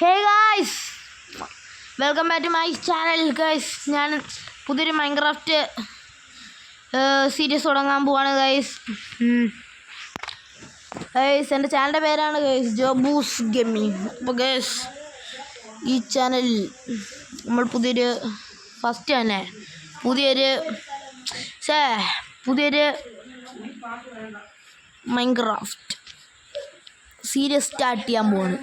Hey guys, welcome back to my channel guys. ഞാൻ പുതിയൊരു Minecraft series തുടങ്ങാൻ പോവാണ് ഗൈസ്. എൻ്റെ ചാനലിൻ്റെ പേരാണ് ഗൈസ് ജോബൂസ് ഗെയിമിംഗ്. അപ്പോൾ ഗൈസ്, ഈ ചാനലിൽ നമ്മൾ പുതിയൊരു മൈൻക്രാഫ്റ്റ് സീരീസ് സ്റ്റാർട്ട് ചെയ്യാൻ പോവാണ്.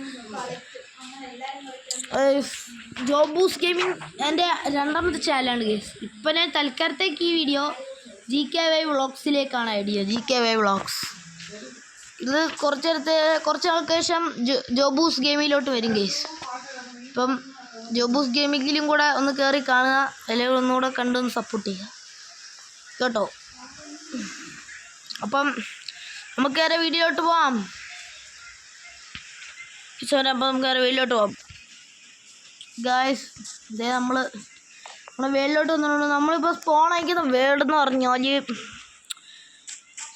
ജോബൂസ് ഗെയിമിംഗ് എൻ്റെ രണ്ടാമത്തെ ചാനലാണ് ഗൈസ്. ഇപ്പം ഞാൻ തൽക്കാലത്തേക്ക് ഈ വീഡിയോ GKY വ്ളോഗ്സിലേക്കാണ് ഐഡിയ. GKY വ്ളോഗ്സ് ഇത് കുറച്ച് നാൾക്ക് ശേഷം ജോബൂസ് ഗെയിമിങ്ങിലോട്ട് വരും ഗൈസ്. ഇപ്പം ജോബൂസ് ഗെയിമിങ്ങിലും കൂടെ ഒന്ന് കയറി കാണുക, അല്ലെങ്കിൽ ഒന്നുകൂടെ കണ്ടൊന്ന് സപ്പോർട്ട് ചെയ്യുക കേട്ടോ. അപ്പം നമുക്ക് വേറെ വീഡിയോയിലോട്ട് പോവാം. അപ്പം നമുക്ക് വേറെ വീഡിയോയിലോട്ട് പോവാം ഗായ്സ്. ഇതേ നമ്മളെ വേൾഡിലോട്ട് വന്നിട്ടുണ്ട്. നമ്മളിപ്പോൾ സ്പോൺ അയക്കുന്ന വേൾഡ് എന്ന് പറഞ്ഞാൽ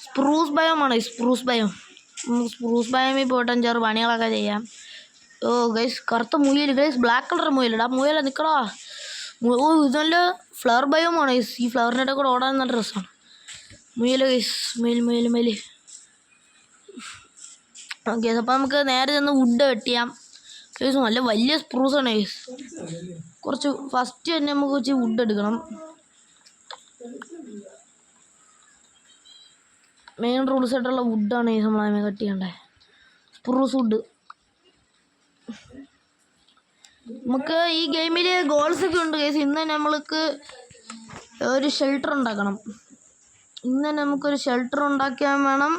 സ്പ്രൂസ് ബയോമാണ്. സ്പ്രൂസ് ബയോമിൽ പോയിട്ട് 5-6 പണികളൊക്കെ ചെയ്യാം. ഓ ഗൈസ്, കറുത്ത മുയൽ ഗൈസ്, ബ്ലാക്ക് കളർ മുയലുണ്ട്. ആ മുയല നിൽക്കടാ. ഓ, ഇത് നല്ല ഫ്ലവർ ബയോമാണ് ഗൈസ്. ഈ ഫ്ലവറിൻ്റെ കൂടെ ഓടാൻ നല്ല രസമാണ്. മുയൽ ഗൈസ്, മുയൽ ഓക്കെ. അപ്പോൾ നമുക്ക് നേരെ ചെന്ന് വുഡ് വെട്ടിയാം ഗൈസ്. നല്ല വലിയ സ്പ്രൂസാണ് ഗൈസ്. ഫസ്റ്റ് തന്നെ നമുക്ക് വെച്ച് വുഡ് എടുക്കണം. മെയിൻ റൂൾസ് ആയിട്ടുള്ള വുഡാണ് ഗൈസ് നമ്മളതിനെ കട്ട് ചെയ്യണ്ടേ. Spruce wood. നമുക്ക് ഈ ഗെയിമിൽ ഗോൾസ് ഒക്കെ ഉണ്ട് ഗൈസ്. ഇന്ന് തന്നെ നമ്മൾക്ക് ഒരു ഷെൽട്ടർ ഉണ്ടാക്കണം. ഇന്ന് തന്നെ നമുക്കൊരു ഷെൽട്ടർ ഉണ്ടാക്കാൻ വേണം.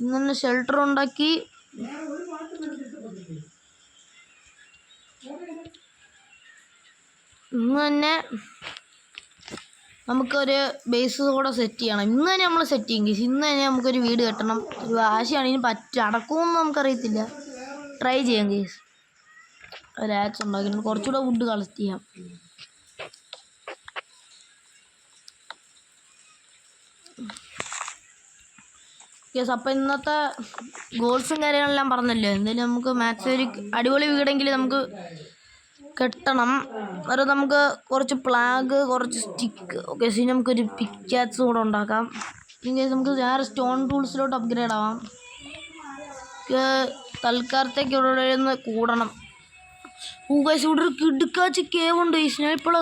ഇന്ന് തന്നെ ഷെൽട്ടർ ഉണ്ടാക്കി ഇന്ന് തന്നെ നമുക്കൊരു ബേസ് കൂടെ സെറ്റ് ചെയ്യണം. ഇന്ന് തന്നെ നമ്മൾ സെറ്റ് ചെയ്യും ഗൈസ്. ഇന്ന് തന്നെ നമുക്കൊരു വീട് കെട്ടണം. ഒരു ആശയാണ്. ഇനി അടക്കുമെന്ന് നമുക്കറിയത്തില്ല. ട്രൈ ചെയ്യാം ഗൈസ്. ഒരു ആക്സ് ഉണ്ടാക്കി കുറച്ചുകൂടെ വുഡ് കളക്ട് ചെയ്യാം. യെസ്, അപ്പോൾ ഇന്നത്തെ ഗോൾസും കാര്യങ്ങളെല്ലാം പറഞ്ഞല്ലോ. എന്തായാലും നമുക്ക് മാക്സ് ഒരു അടിപൊളി വീടെങ്കിൽ നമുക്ക് കെട്ടണം. അത് നമുക്ക് കുറച്ച് പ്ലാഗ്, കുറച്ച് സ്റ്റിക്ക്, ഓക്കെ. ശരി, നമുക്കൊരു പിക്കാക്സ് കൂടെ ഉണ്ടാക്കാം. ഇനി നമുക്ക് വേറെ സ്റ്റോൺ ടൂൾസിലോട്ട് അപ്ഗ്രേഡ് ആവാം. തൽക്കാലത്തേക്ക് ഇവിടെ ഒന്ന് കൂടണം. ഗൈസ്, ഇവിടെ ഒരു കിടുക്കാച്ചി കേവ് ഉണ്ട് ഗൈസ്. ഞാൻ ഇപ്പോൾ